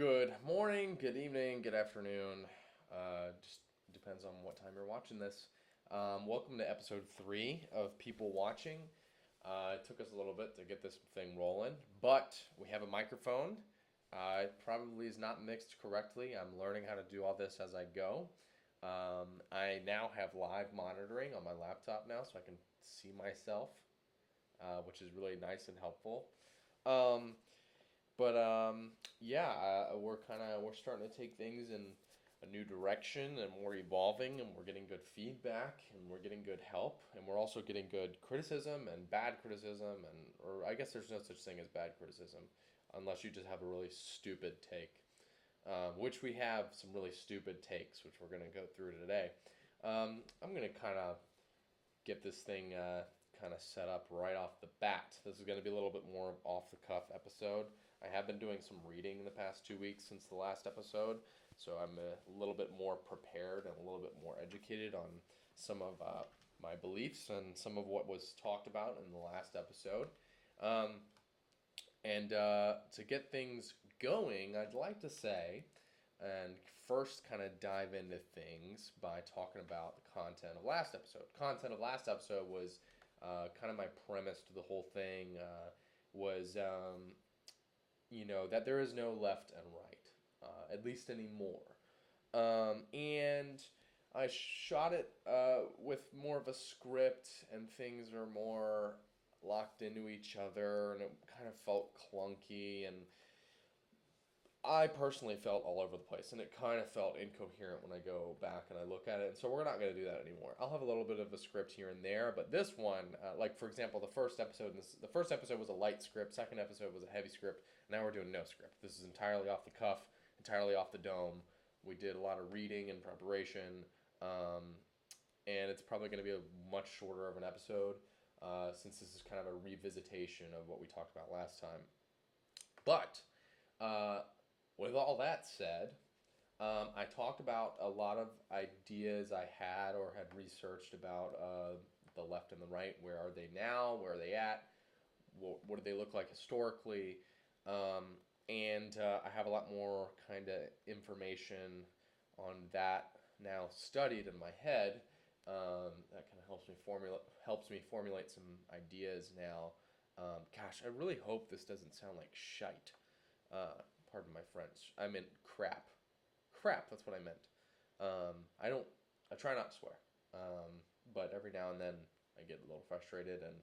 Good morning, good evening, good afternoon. Just depends on what time you're watching this. Welcome to episode 3 of People Watching. It took us a little bit to get this thing rolling, but we have a microphone. It probably is not mixed correctly. I'm learning how to do all this as I go. I now have live monitoring on my laptop now, so I can see myself, which is really nice and helpful. Um, but we're starting to take things in a new direction, and we're evolving, and we're getting good feedback, and we're getting good help, and we're also getting good criticism and bad criticism, and or I guess there's no such thing as bad criticism, unless you just have a really stupid take, which we have some really stupid takes, which we're gonna go through today. I'm gonna kind of get this thing kind of set up right off the bat. This is going to be a little bit more off the cuff episode. I have been doing some reading in the past 2 weeks since the last episode, so I'm a little bit more prepared and a little bit more educated on some of my beliefs and some of what was talked about in the last episode. Um, and to get things going, I'd like to say, and first kind of dive into things by talking about the content of last episode. Content of last episode was kind of my premise to the whole thing was, that there is no left and right, at least anymore. And I shot it with more of a script, and things are more locked into each other, and it kind of felt clunky, and I personally felt all over the place, and it kind of felt incoherent when I go back and I look at it. And so we're not going to do that anymore. I'll have a little bit of a script here and there, but this one, like for example, the first episode was a light script, second episode was a heavy script. Now we're doing no script. This is entirely off the cuff, entirely off the dome. We did a lot of reading and preparation, and it's probably going to be a much shorter of an episode, since this is kind of a revisitation of what we talked about last time. But uh, with all that said, I talked about a lot of ideas I had or had researched about the left and the right. Where are they now? Where are they at? What do they look like historically? And I have a lot more kind of information on that now studied in my head. That kind of helps me formulate some ideas now. Gosh, I really hope this doesn't sound like shite. Uh, Pardon my French. I meant crap. Crap, that's what I meant. I don't. I try not to swear. But every now and then I get a little frustrated, and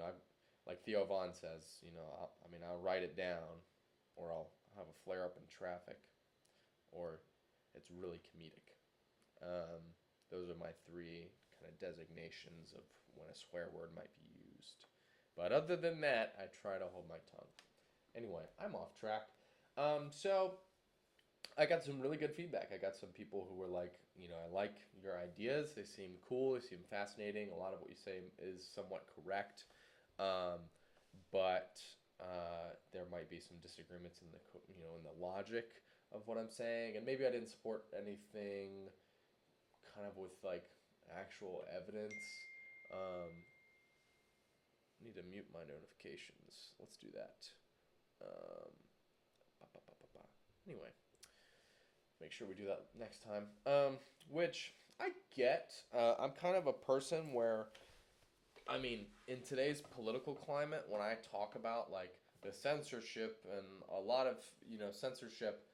I like Theo Vaughn says. I'll write it down, or I'll have a flare up in traffic, or it's really comedic. Um, those are my three kind of designations of when a swear word might be used. But other than that, I try to hold my tongue. Anyway, I'm off track. So I got some really good feedback. I got some people who were like, I like your ideas. They seem cool. They seem fascinating. A lot of what you say is somewhat correct. Um, but there might be some disagreements in in the logic of what I'm saying, and maybe I didn't support anything kind of with like actual evidence. Um, Need to mute my notifications. Let's do that. Um, Anyway, make sure we do that next time. Which I get. I'm kind of a person where, in today's political climate, when I talk about like the censorship and a lot of censorship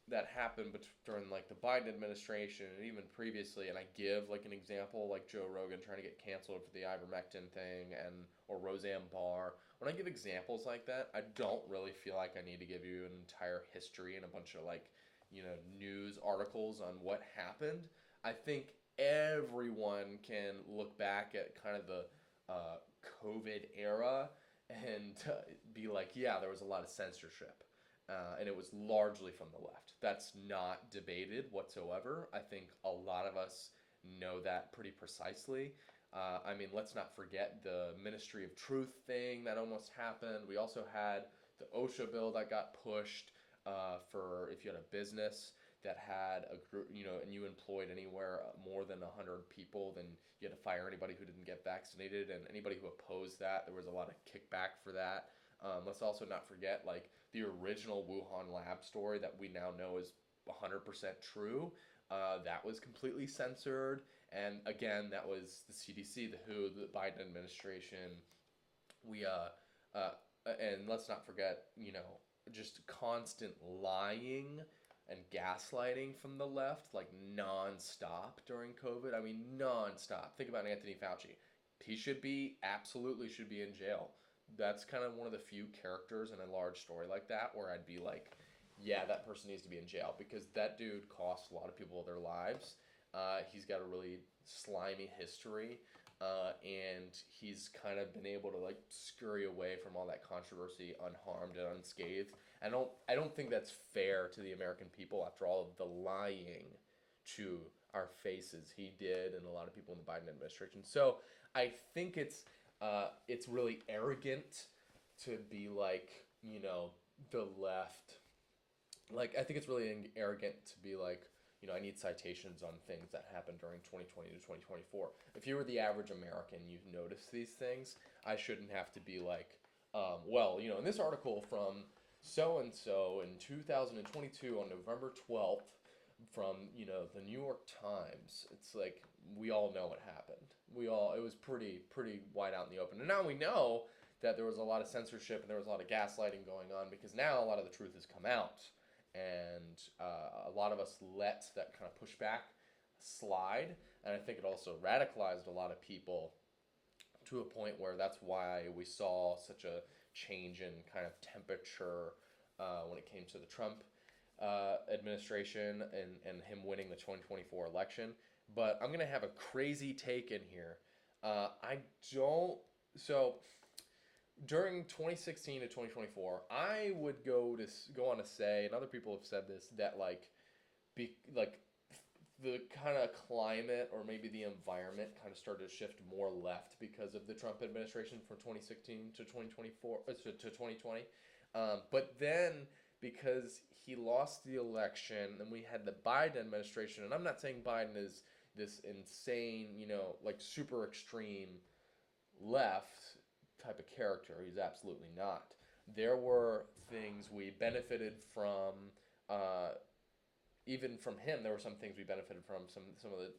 that happened during like the Biden administration and even previously, and I give like an example like Joe Rogan trying to get canceled for the ivermectin thing and or Roseanne Barr. When I give examples like that, I don't really feel like I need to give you an entire history and a bunch of like news articles on what happened. I think everyone can look back at kind of the COVID era and be like, yeah, there was a lot of censorship, and it was largely from the left. That's not debated whatsoever. I think a lot of us know that pretty precisely. Let's not forget the Ministry of Truth thing that almost happened. We also had the OSHA bill that got pushed for if you had a business that had a group, and you employed anywhere more than 100 people, then you had to fire anybody who didn't get vaccinated, and anybody who opposed that, there was a lot of kickback for that. Let's also not forget, like, the original Wuhan lab story that we now know is 100% true. That was completely censored. And again, that was the CDC, the WHO, the Biden administration. We uh, and let's not forget, just constant lying and gaslighting from the left, like nonstop during COVID. I mean, nonstop. Think about Anthony Fauci. He absolutely should be in jail. That's kind of one of the few characters in a large story like that where I'd be like, yeah, that person needs to be in jail because that dude cost a lot of people their lives. He's got a really slimy history, and he's kind of been able to like scurry away from all that controversy unharmed and unscathed. I don't think that's fair to the American people after all of the lying to our faces he did and a lot of people in the Biden administration. So I think it's really arrogant to be like, the left. Like, I think it's really arrogant to be like, I need citations on things that happened during 2020 to 2024. If you were the average American, you've noticed these things. I shouldn't have to be like, well, in this article from so and so in 2022 on November 12th from, the New York Times. It's like we all know what happened. It was pretty wide out in the open. And now we know that there was a lot of censorship and there was a lot of gaslighting going on because now a lot of the truth has come out. And a lot of us let that kind of pushback slide. And I think it also radicalized a lot of people to a point where that's why we saw such a change in kind of temperature when it came to the Trump administration and him winning the 2024 election. But I'm going to have a crazy take in here. I don't... So during 2016 to 2024, I would go on to say, and other people have said this, that the kind of climate or maybe the environment kind of started to shift more left because of the Trump administration from 2016 to 2024 to 2020. But then because he lost the election and we had the Biden administration, and I'm not saying Biden is this insane, like super extreme left type of character. He's absolutely not. There were things we benefited from, even from him. There were some things we benefited from, some of the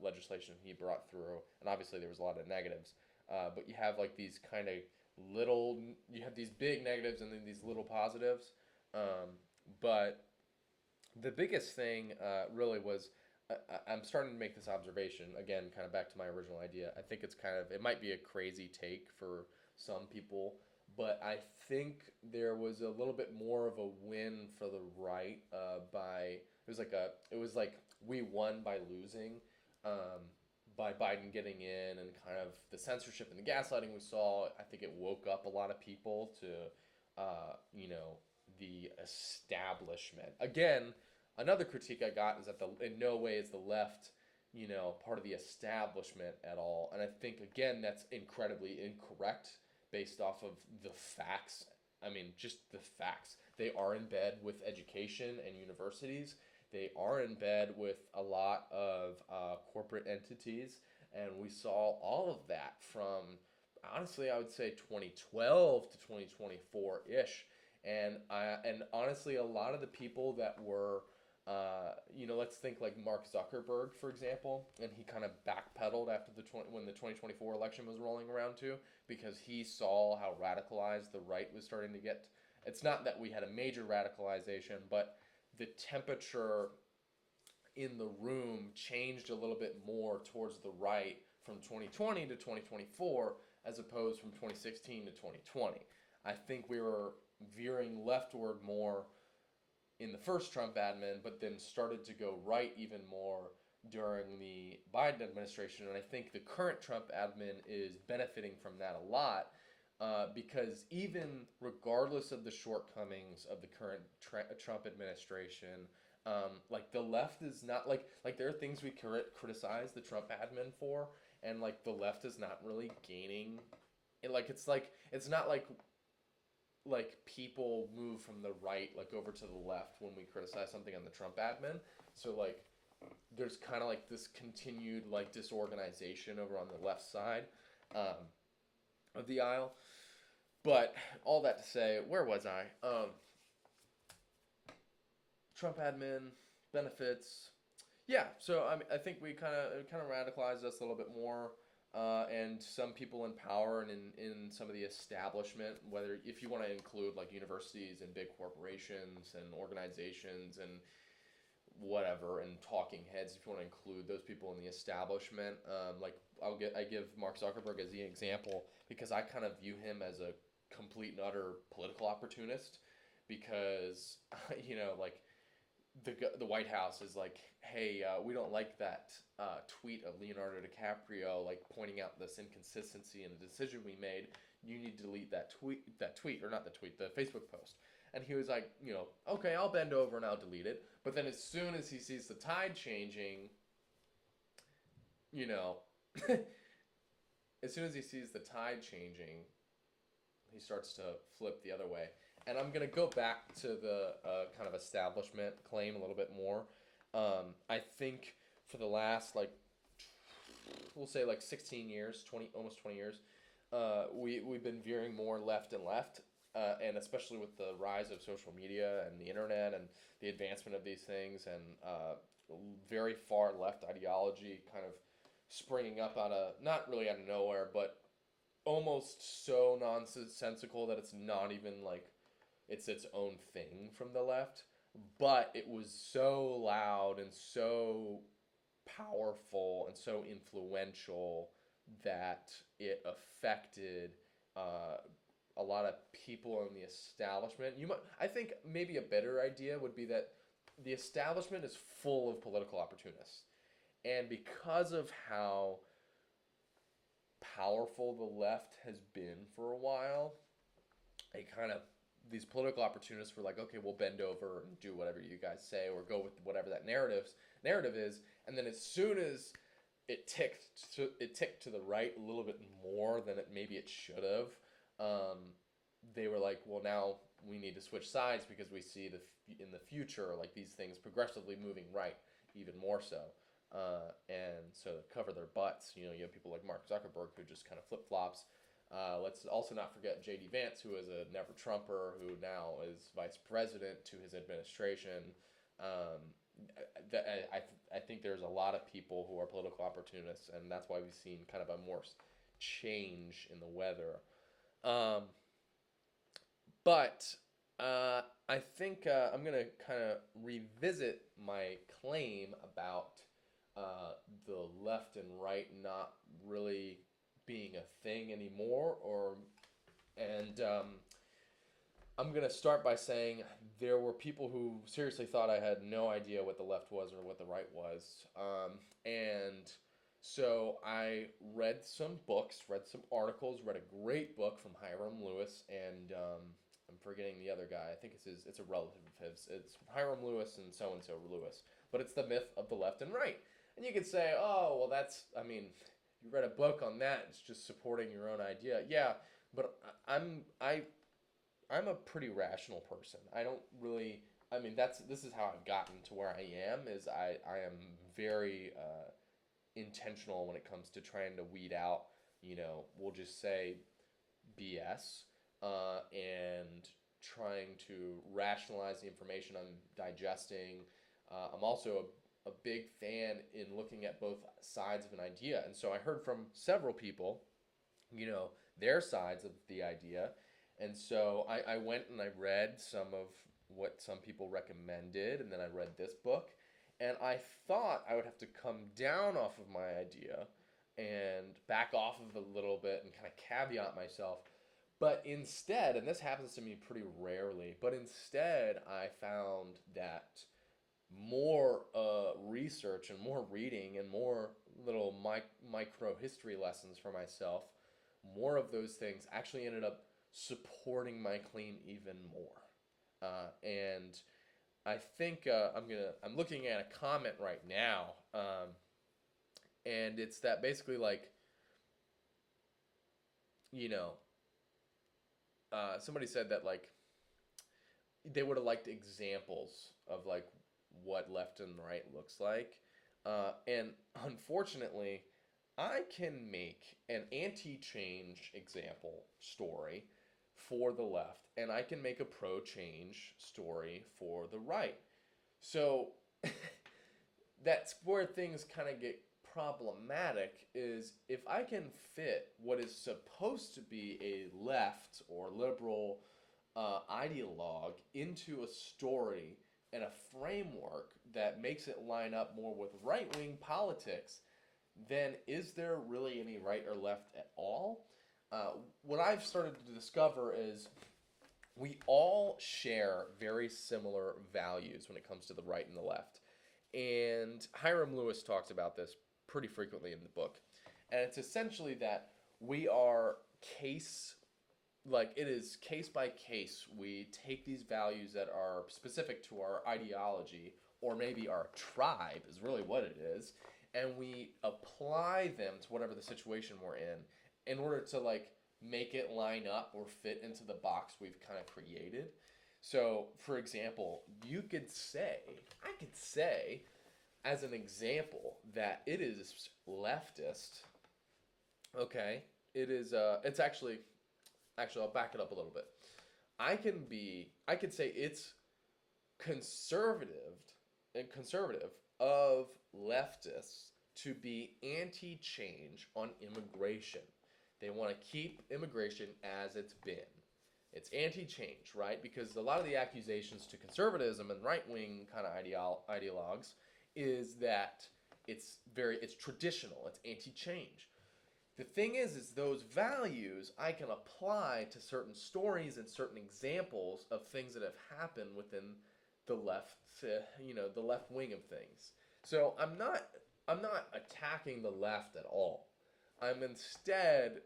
legislation he brought through, and obviously there was a lot of negatives. But you have like these kind of you have these big negatives and then these little positives. But the biggest thing really was, I'm starting to make this observation, again, kind of back to my original idea. I think it might be a crazy take for some people, but I think there was a little bit more of a win for the right it was like we won by losing, by Biden getting in, and kind of the censorship and the gaslighting we saw. I think it woke up a lot of people to the establishment. Again, another critique I got is that in no way is the left part of the establishment at all. And I think, again, that's incredibly incorrect based off of the facts. I mean, just the facts. They are in bed with education and universities. They are in bed with a lot of corporate entities. And we saw all of that from, honestly, I would say 2012 to 2024-ish. And honestly, a lot of the people that were, let's think like Mark Zuckerberg, for example, and he kind of backpedaled after when the 2024 election was rolling around too, because he saw how radicalized the right was starting to get. It's not that we had a major radicalization, but the temperature in the room changed a little bit more towards the right from 2020 to 2024, as opposed from 2016 to 2020. I think we were veering leftward more in the first Trump admin, but then started to go right even more during the Biden administration. And I think the current Trump admin is benefiting from that a lot, because even regardless of the shortcomings of the current Trump administration, like the left is not like there are things we criticize the Trump admin for, and like the left is not really gaining. It's not like people move from the right like over to the left when we criticize something on the Trump admin. So like there's kind of like this continued like disorganization over on the left side of the aisle. But all that to say, where was I? Trump admin benefits. Yeah, so I think we kind of radicalized us a little bit more, and some people in power and in some of the establishment, whether if you want to include like universities and big corporations and organizations and whatever and talking heads, if you want to include those people in the establishment, like I give Mark Zuckerberg as the example because I kind of view him as a complete and utter political opportunist because like the White House is like, hey, we don't like that tweet of Leonardo DiCaprio, like pointing out this inconsistency in the decision we made. You need to delete that tweet, or not the tweet, the Facebook post. And he was like, okay, I'll bend over and I'll delete it. But then as soon as he sees the tide changing, you know, as soon as he sees the tide changing, he starts to flip the other way. And I'm going to go back to the kind of establishment claim a little bit more. I think for the last, like, we'll say like 16 years, almost 20 years, we've been veering more left and left. And especially with the rise of social media and the internet and the advancement of these things and very far left ideology kind of springing up not really out of nowhere, but almost so nonsensical that it's not even like it's its own thing from the left. But it was so loud and so powerful and so influential that it affected a lot of people in the establishment. I think maybe a better idea would be that the establishment is full of political opportunists. And because of how powerful the left has been for a while, these political opportunists were like, okay, we'll bend over and do whatever you guys say or go with whatever that narrative is. And then as soon as it ticked to the right a little bit more than maybe it should have, they were like, well, now we need to switch sides because we see in the future like these things progressively moving right, even more so. And so to cover their butts, you have people like Mark Zuckerberg who just kind of flip flops. Let's also not forget J.D. Vance, who is a never Trumper, who now is vice president to his administration. I think there's a lot of people who are political opportunists, and that's why we've seen kind of a more change in the weather. But I think I'm going to kind of revisit my claim about the left and right not really being a thing anymore, and I'm going to start by saying there were people who seriously thought I had no idea what the left was or what the right was, and so I read some books, read some articles, read a great book from Hiram Lewis, and I'm forgetting the other guy. I think it's a relative of his. It's Hiram Lewis and so Lewis, but it's The Myth of the Left and Right. And you could say, oh, well, you read a book on that. It's just supporting your own idea. Yeah, but I'm a pretty rational person. I don't really. This is how I've gotten to where I am. Is I am very intentional when it comes to trying to weed out. We'll just say BS and trying to rationalize the information I'm digesting. I'm also a big fan in looking at both sides of an idea. And so I heard from several people, their sides of the idea. And so I went and I read some of what some people recommended, and then I read this book. And I thought I would have to come down off of my idea and back off of it a little bit and kind of caveat myself. But instead, and this happens to me pretty rarely, but instead I found that more research and more reading and more little micro history lessons for myself, more of those things actually ended up supporting my claim even more. And I think I'm looking at a comment right now, and it's that basically like, somebody said that like they would have liked examples of like what left and right looks like, and unfortunately, I can make an anti-change example story for the left, and I can make a pro-change story for the right. So that's where things kind of get problematic is if I can fit what is supposed to be a left or liberal ideologue into a story and a framework that makes it line up more with right wing politics, then is there really any right or left at all? What I've started to discover is we all share very similar values when it comes to the right and the left. And Hiram Lewis talks about this pretty frequently in the book. And it's essentially that we are case, like it is case by case. We take these values that are specific to our ideology or maybe our tribe, is really what it is, and we apply them to whatever the situation we're in order to like make it line up or fit into the box we've kind of created. So, for example, I could say, as an example, that it is leftist. Okay, it's actually, I'll back it up a little bit. I could say it's conservative conservative of leftists to be anti-change on immigration. They want to keep immigration as it's been. It's anti-change, right? Because a lot of the accusations to conservatism and right-wing kind of ideologues is that it's traditional, it's anti-change. The thing is those values I can apply to certain stories and certain examples of things that have happened within the left, the left wing of things. So I'm not attacking the left at all. I'm instead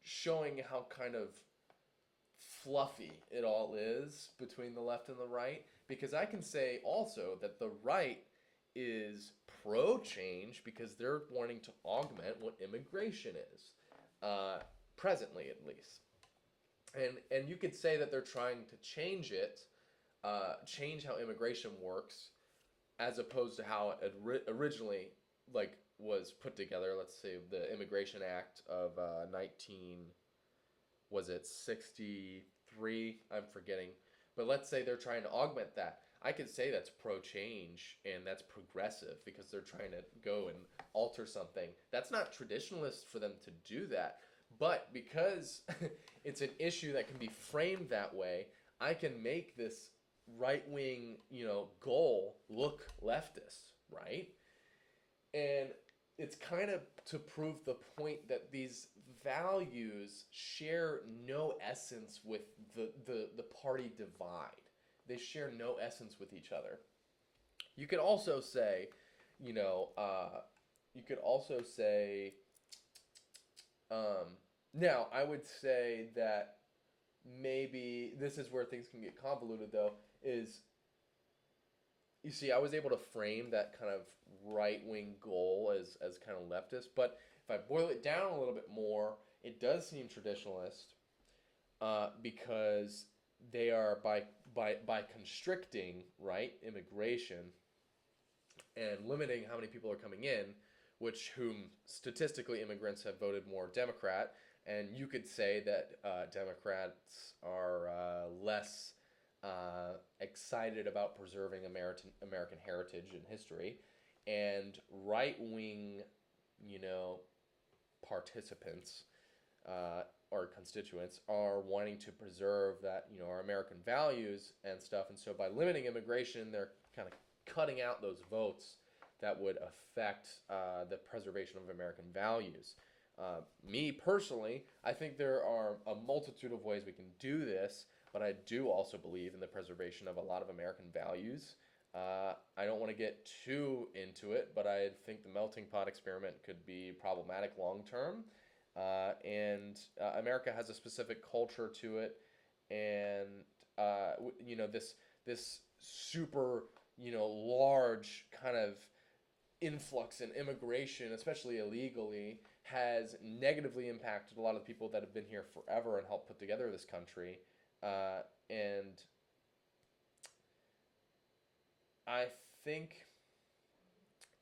showing how kind of fluffy it all is between the left and the right, because I can say also that the right is pro change because they're wanting to augment what immigration is, presently at least. And you could say that they're trying to change it, change how immigration works, as opposed to how it originally like was put together. Let's say the Immigration Act of 19, was it 63? I'm forgetting. But let's say they're trying to augment that. I could say that's pro change and that's progressive because they're trying to go and alter something. That's not traditionalist for them to do that. But because it's an issue that can be framed that way, I can make this right wing, goal look leftist, right? And it's kind of to prove the point that these values share no essence with the party divide. They share no essence with each other. You could also say, you know, you could also say, now I would say that maybe this is where things can get convoluted though, is you see, I was able to frame that kind of right wing goal as kind of leftist, but if I boil it down a little bit more, it does seem traditionalist because they are by constricting right immigration and limiting how many people are coming in, which whom statistically immigrants have voted more Democrat, and you could say that Democrats are less excited about preserving American heritage and history, and right wing, participants or constituents are wanting to preserve that, our American values and stuff, and so by limiting immigration, they're kind of cutting out those votes that would affect the preservation of American values. Me personally, I think there are a multitude of ways we can do this, but I do also believe in the preservation of a lot of American values. I don't want to get too into it, but I think the melting pot experiment could be problematic long term. And America has a specific culture to it, and this super large kind of influx in immigration, especially illegally, has negatively impacted a lot of the people that have been here forever and helped put together this country. And I think,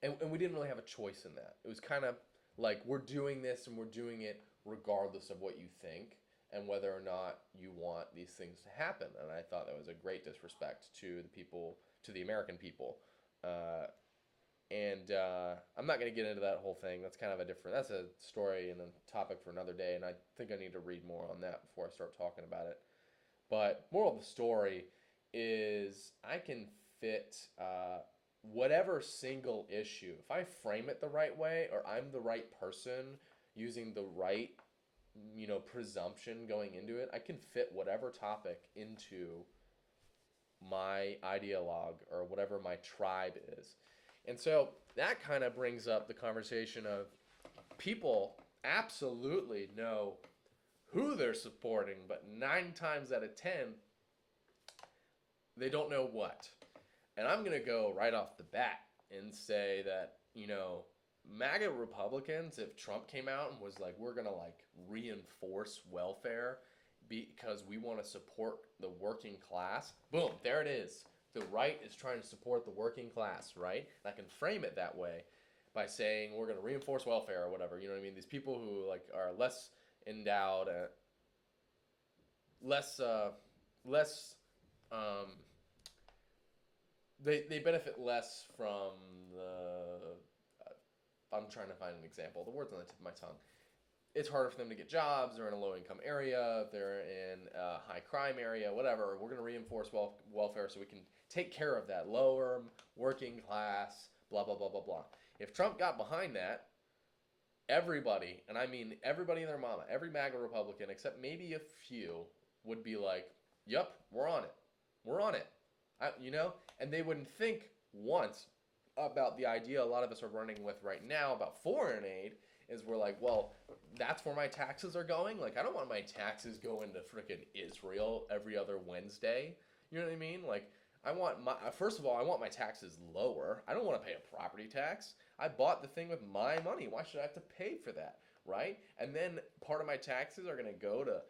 and we didn't really have a choice in that. It was kind of like we're doing this and we're doing it regardless of what you think. and whether or not you want these things to happen. And I thought that was a great disrespect to the people, to the American people. Uh, and I'm not going to get into that whole thing. That's kind of a different, that's a story and a topic for another day. And I think I need to read more on that before I start talking about it. But moral of the story is I can fit whatever single issue. If I frame it the right way, or I'm the right person using the right, presumption going into it, I can fit whatever topic into my ideologue or whatever my tribe is. And so that kind of brings up the conversation of people absolutely know who they're supporting, but 9 times out of 10, they don't know what. And I'm going to go right off the bat and say that, MAGA Republicans, if Trump came out and was like, we're going to reinforce welfare because we want to support the working class, boom, there it is. The right is trying to support the working class, right? And I can frame it that way by saying we're going to reinforce welfare or whatever. You know what I mean? These people who are less endowed, less they benefit less from the. I'm trying to find an example. The word's on the tip of my tongue. It's harder for them to get jobs. They're in a low-income area. They're in a high-crime area, whatever. We're going to reinforce welfare so we can take care of that lower working class, blah, blah, blah, blah, blah. If Trump got behind that, everybody, and I mean everybody and their mama, every MAGA Republican, except maybe a few, would be like, yep, we're on it. We're on it. And they wouldn't think once about the idea a lot of us are running with right now about foreign aid, is we're like, well, that's where my taxes are going. Like, I don't want my taxes going to frickin' Israel every other Wednesday. You know what I mean? Like, first of all, I want my taxes lower. I don't want to pay a property tax. I bought the thing with my money. Why should I have to pay for that, right? And then part of my taxes are going to go to,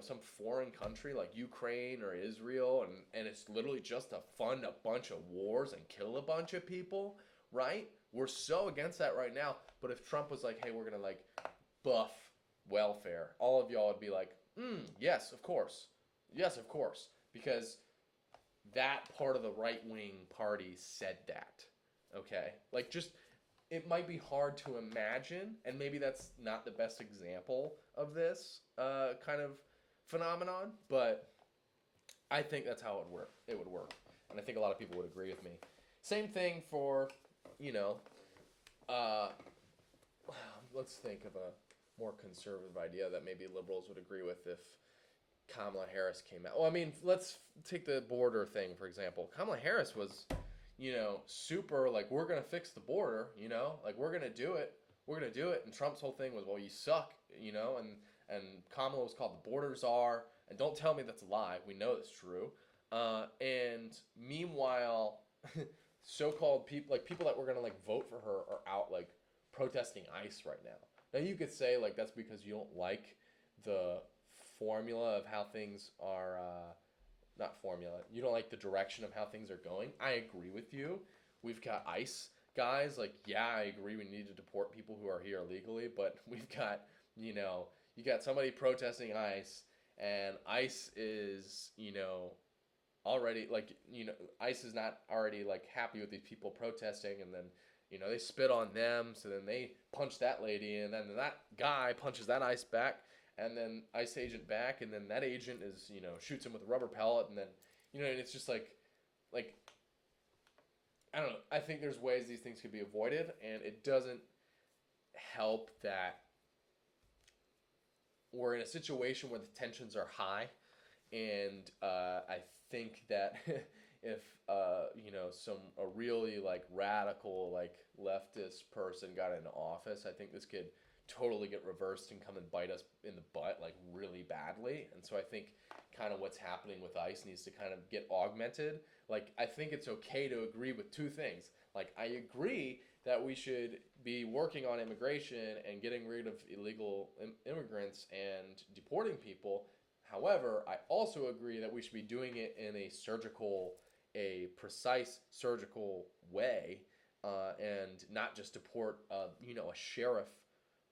some foreign country like Ukraine or Israel, and it's literally just to fund a bunch of wars and kill a bunch of people, right? We're so against that right now. But if Trump was like, hey, we're going to buff welfare, all of y'all would be like, yes, of course. Yes, of course. Because that part of the right-wing party said that, okay? It might be hard to imagine, and maybe that's not the best example of this kind of phenomenon, but I think that's how it would work. And I think a lot of people would agree with me. Same thing for, let's think of a more conservative idea that maybe liberals would agree with if Kamala Harris came out. Well, I mean, let's take the border thing, for example. Kamala Harris was, super we're going to fix the border, we're going to do it. We're going to do it. And Trump's whole thing was, well, you suck, and Kamala was called the border czar. And don't tell me that's a lie. We know that's true. And meanwhile, so-called people, people that were going to vote for her are out protesting ICE right now. Now you could say that's because you don't like the formula of how things are, not formula, you don't like the direction of how things are going. I agree with you. We've got ICE guys, yeah, I agree we need to deport people who are here illegally, but we've got, you got somebody protesting ICE, and ICE is, already, ICE is not already, happy with these people protesting, and then, they spit on them, so then they punch that lady, and then that guy punches that ICE back, and then ICE agent back, and then that agent is, shoots him with a rubber pellet, and then, and it's just I don't know. I think there's ways these things could be avoided, and it doesn't help that we're in a situation where the tensions are high, and I think that if a really radical leftist person got into office, I think this could totally get reversed and come and bite us in the butt really badly. And so I think kind of what's happening with ICE needs to kind of get augmented. I think it's okay to agree with two things. I agree that we should be working on immigration and getting rid of illegal immigrants and deporting people. However, I also agree that we should be doing it in a precise surgical way, and not just deport a sheriff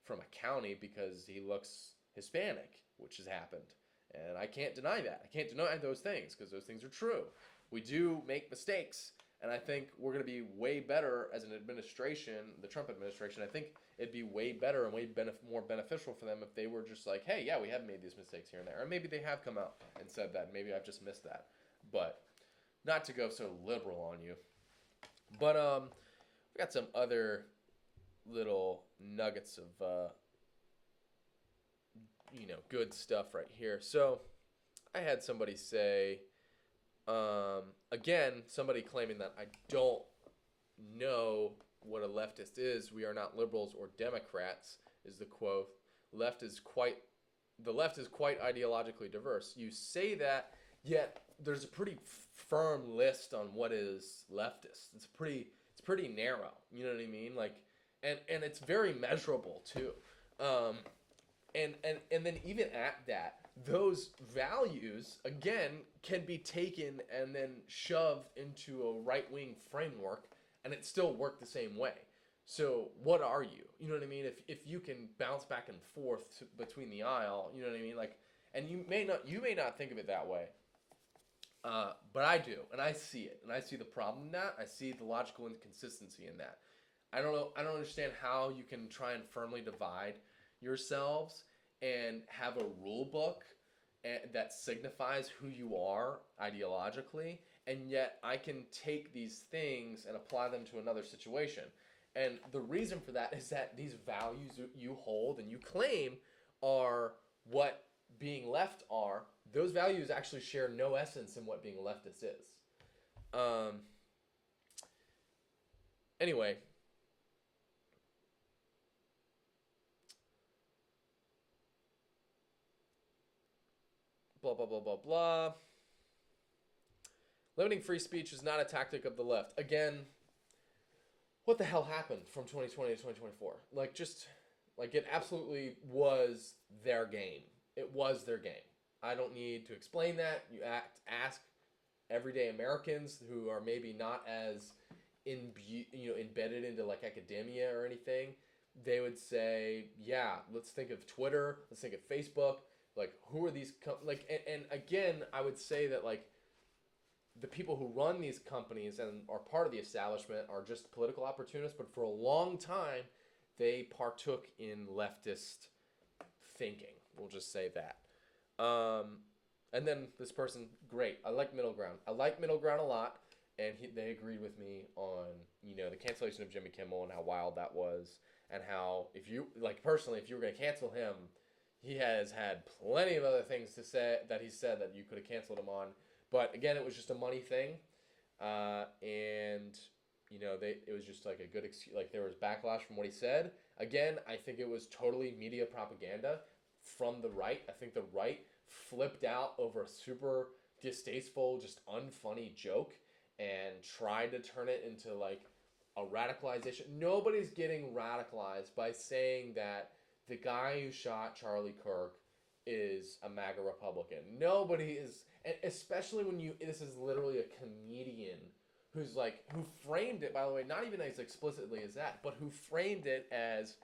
from a county because he looks Hispanic. which has happened. And I can't deny that. I can't deny those things because those things are true. We do make mistakes. And I think we're going to be way better as an administration, the Trump administration. I think it'd be way better and way more beneficial for them if they were just like, hey, yeah, we have made these mistakes here and there. Or maybe they have come out and said that. Maybe I've just missed that. But not to go so liberal on you. But we got some other little nuggets of good stuff right here. So I had somebody say, again, somebody claiming that I don't know what a leftist is. We are not liberals or Democrats, is the quote. The left is quite ideologically diverse. You say that, yet there's a pretty firm list on what is leftist. It's pretty narrow. You know what I mean? Like, and it's very measurable too. And then even at that, those values, again, can be taken and then shoved into a right-wing framework, and it still work the same way. So what are you? You know what I mean? If you can bounce back and forth between the aisle, you know what I mean? Like, and you may not think of it that way, but I do, and I see it, and I see the problem in that. I see the logical inconsistency in that. I don't understand how you can try and firmly divide yourselves and have a rule book that signifies who you are ideologically, and yet I can take these things and apply them to another situation. And the reason for that is that these values you hold and you claim are what being left are, those values actually share no essence in what being a leftist is. Anyway, blah, blah, blah, blah, blah. Limiting free speech is not a tactic of the left. Again, what the hell happened from 2020 to 2024? It absolutely was their game. It was their game. I don't need to explain that. You ask everyday Americans who are maybe not as embedded into like academia or anything. They would say, yeah, let's think of Twitter. Let's think of Facebook. Like, who are these and again, I would say that like the people who run these companies and are part of the establishment are just political opportunists, but for a long time they partook in leftist thinking. We'll just say that. And then this person, great. I like middle ground. I like middle ground a lot, and they agreed with me on the cancellation of Jimmy Kimmel and how wild that was, and how if you were going to cancel him, he has had plenty of other things to say that he said that you could have canceled him on. But again, it was just a money thing, and it was just like a good excuse. Like, there was backlash from what he said. Again, I think it was totally media propaganda from the right. I think the right flipped out over a super distasteful, just unfunny joke and tried to turn it into like a radicalization. Nobody's getting radicalized by saying that the guy who shot Charlie Kirk is a MAGA Republican. Nobody is, especially when this is literally a comedian who framed it, by the way, not even as explicitly as that, but who framed it as,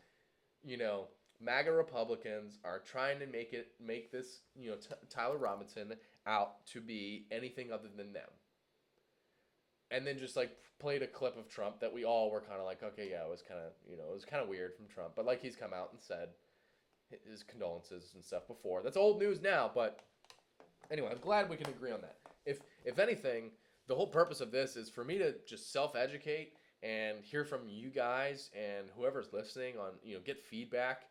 MAGA Republicans are trying to make this, Tyler Robinson out to be anything other than them. And then just like played a clip of Trump that we all were kind of like, okay, yeah, it was kind of weird from Trump, but like he's come out and said his condolences and stuff before. That's old news now, but anyway, I'm glad we can agree on that. If anything, the whole purpose of this is for me to just self-educate and hear from you guys and whoever's listening on, get feedback,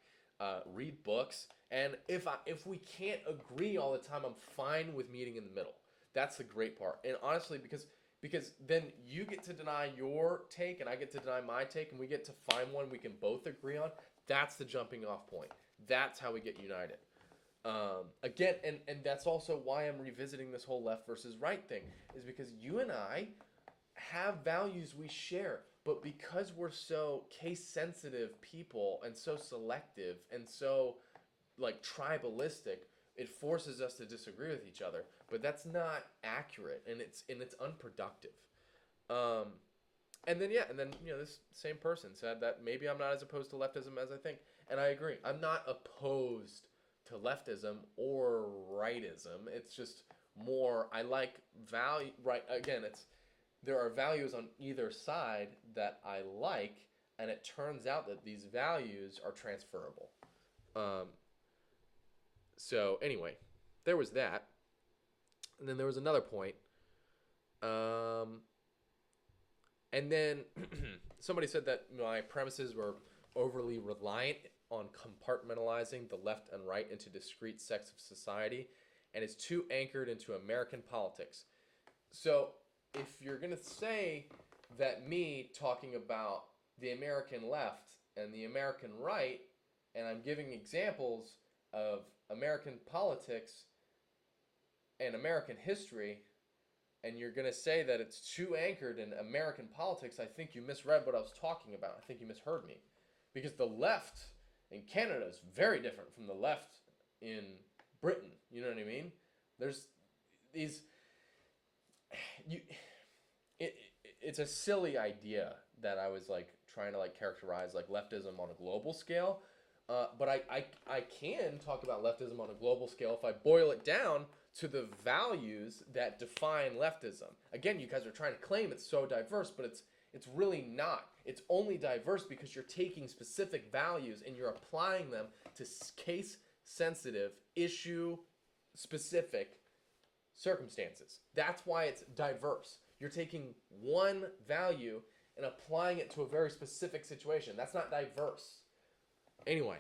read books, and if we can't agree all the time, I'm fine with meeting in the middle. That's the great part. And honestly, because then you get to deny your take and I get to deny my take, and we get to find one we can both agree on. That's the jumping off point. That's how we get united. Again, and that's also why I'm revisiting this whole left versus right thing, is because you and I have values we share, but because we're so case-sensitive people and so selective and so like tribalistic, it forces us to disagree with each other. But that's not accurate, and it's unproductive. And then this same person said that maybe I'm not as opposed to leftism as I think, and I agree. I'm not opposed to leftism or rightism. It's just more, I like value, right? Again, it's, there are values on either side that I like, and it turns out that these values are transferable. Um, so anyway, there was that, and then there was another point. Um, and then somebody said that my premises were overly reliant on compartmentalizing the left and right into discrete sects of society, and is too anchored into American politics. So if you're going to say that me talking about the American left and the American right, and I'm giving examples of American politics and American history, and you're going to say that it's too anchored in American politics, I think you misread what I was talking about. I think you misheard me. Because the left in Canada is very different from the left in Britain. You know what I mean? There's these... it's a silly idea that I was like trying to like characterize like leftism on a global scale. But I can talk about leftism on a global scale if I boil it down to the values that define leftism. Again, you guys are trying to claim it's so diverse, but it's really not. It's only diverse because you're taking specific values and you're applying them to case-sensitive, issue-specific circumstances. That's why it's diverse. You're taking one value and applying it to a very specific situation. That's not diverse. Anyway,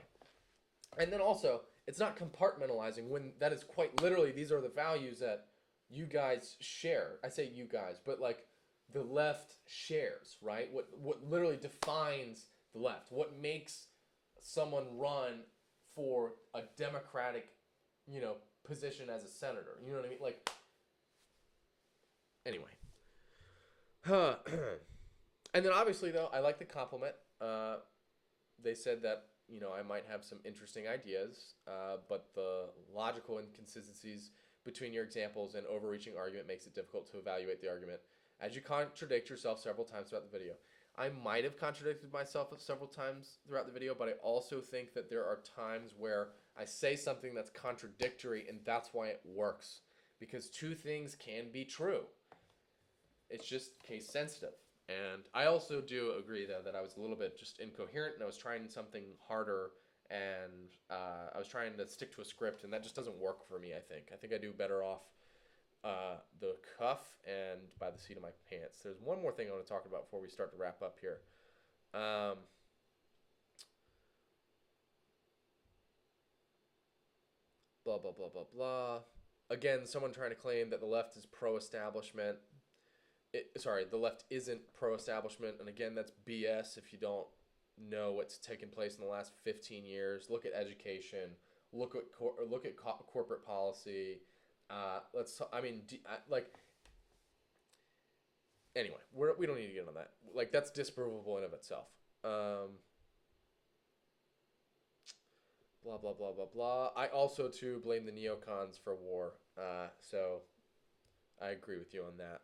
and then also, it's not compartmentalizing when that is quite literally, these are the values that you guys share. I say you guys, but like the left shares, right? What literally defines the left? What makes someone run for a Democratic, position as a senator? You know what I mean? Like, anyway. And then obviously, though, I like the compliment. They said that, I might have some interesting ideas, but the logical inconsistencies between your examples and overreaching argument makes it difficult to evaluate the argument, as you contradict yourself several times throughout the video. I might have contradicted myself several times throughout the video, but I also think that there are times where I say something that's contradictory, and that's why it works. Because two things can be true. It's just case sensitive. And I also do agree, though, that I was a little bit just incoherent, and I was trying something harder, and I was trying to stick to a script, and that just doesn't work for me, I think. I think I do better off the cuff and by the seat of my pants. There's one more thing I want to talk about before we start to wrap up here. Blah, blah, blah, blah, blah. Again, someone trying to claim that the left is pro-establishment. The left isn't pro-establishment, and again, that's BS if you don't know what's taken place in the last 15 years. Look at education. Look at corporate policy. Anyway, we don't need to get on that. Like, that's disprovable in of itself. Blah, blah, blah, blah, blah. I also, too, blame the neocons for war. So I agree with you on that.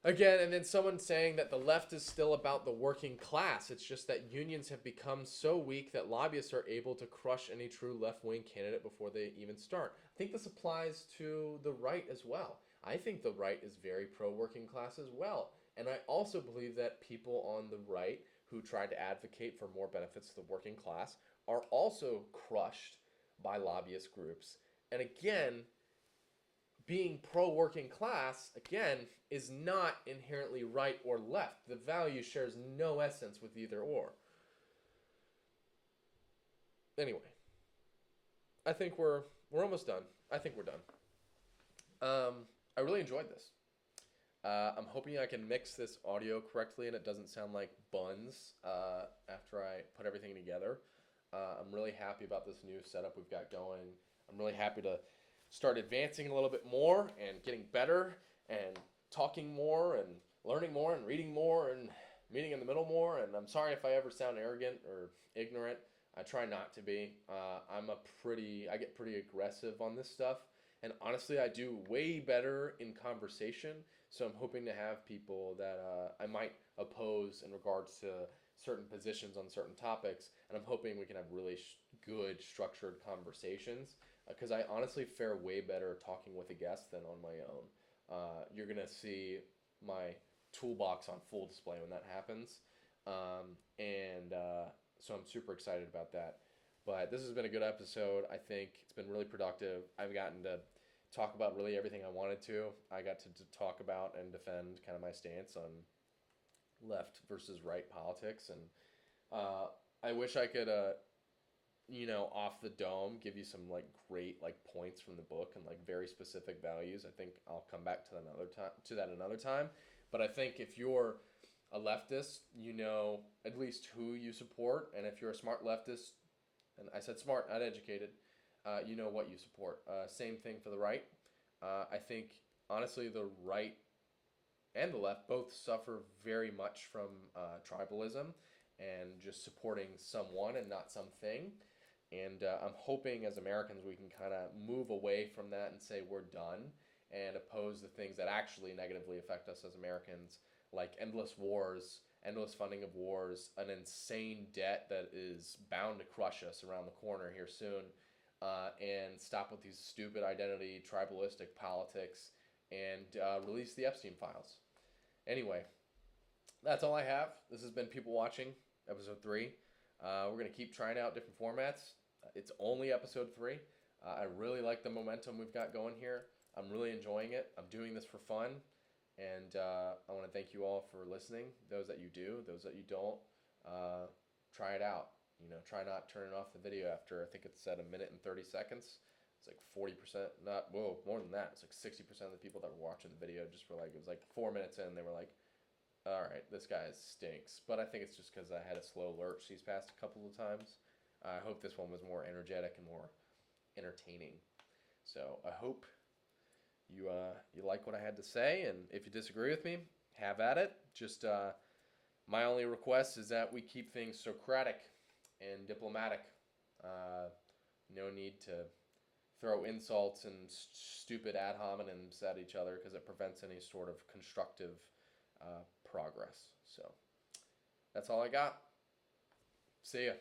Again, and then someone saying that the left is still about the working class. It's just that unions have become so weak that lobbyists are able to crush any true left-wing candidate before they even start. I think this applies to the right as well. I think the right is very pro-working class as well. And I also believe that people on the right who tried to advocate for more benefits to the working class are also crushed by lobbyist groups. And again, being pro-working class, again, is not inherently right or left. The value shares no essence with either or. Anyway, I think we're almost done. I think we're done. I really enjoyed this. I'm hoping I can mix this audio correctly and it doesn't sound like buns after I put everything together. I'm really happy about this new setup we've got going. I'm really happy to start advancing a little bit more and getting better and talking more and learning more and reading more and meeting in the middle more. And I'm sorry if I ever sound arrogant or ignorant. I try not to be. I get pretty aggressive on this stuff. And honestly, I do way better in conversation. So I'm hoping to have people that I might oppose in regards to certain positions on certain topics. And I'm hoping we can have really good structured conversations because I honestly fare way better talking with a guest than on my own. You're gonna see my toolbox on full display when that happens, and so I'm super excited about that. But this has been a good episode. I think it's been really productive. I've gotten to talk about really everything I wanted to. I got to talk about and defend kind of my stance on left versus right politics, and I wish I could off the dome give you some like great like points from the book and like very specific values. I think I'll come back to that another time. But I think if you're a leftist, you know at least who you support, and if you're a smart leftist, and I said smart, not educated, you know what you support. Same thing for the right. I think honestly the right and the left both suffer very much from tribalism and just supporting someone and not something. And I'm hoping as Americans we can kind of move away from that and say we're done and oppose the things that actually negatively affect us as Americans, like endless wars, endless funding of wars, an insane debt that is bound to crush us around the corner here soon, and stop with these stupid identity, tribalistic politics, and release the Epstein files. Anyway, that's all I have. This has been People Watching, episode 3. We're going to keep trying out different formats. It's only episode 3. I really like the momentum we've got going here. I'm really enjoying it. I'm doing this for fun. And I want to thank you all for listening. Those that you do, those that you don't, try it out. Try not turning off the video after, I think it's at 1 minute and 30 seconds. It's like 40%, more than that. It's like 60% of the people that were watching the video just were like, it was like 4 minutes in, they were like, all right, this guy stinks. But I think it's just because I had a slow lurch these past couple of times. I hope this one was more energetic and more entertaining. So I hope you like what I had to say, and if you disagree with me, have at it. Just my only request is that we keep things Socratic and diplomatic. No need to throw insults and stupid ad hominems at each other because it prevents any sort of constructive progress. So that's all I got. See ya.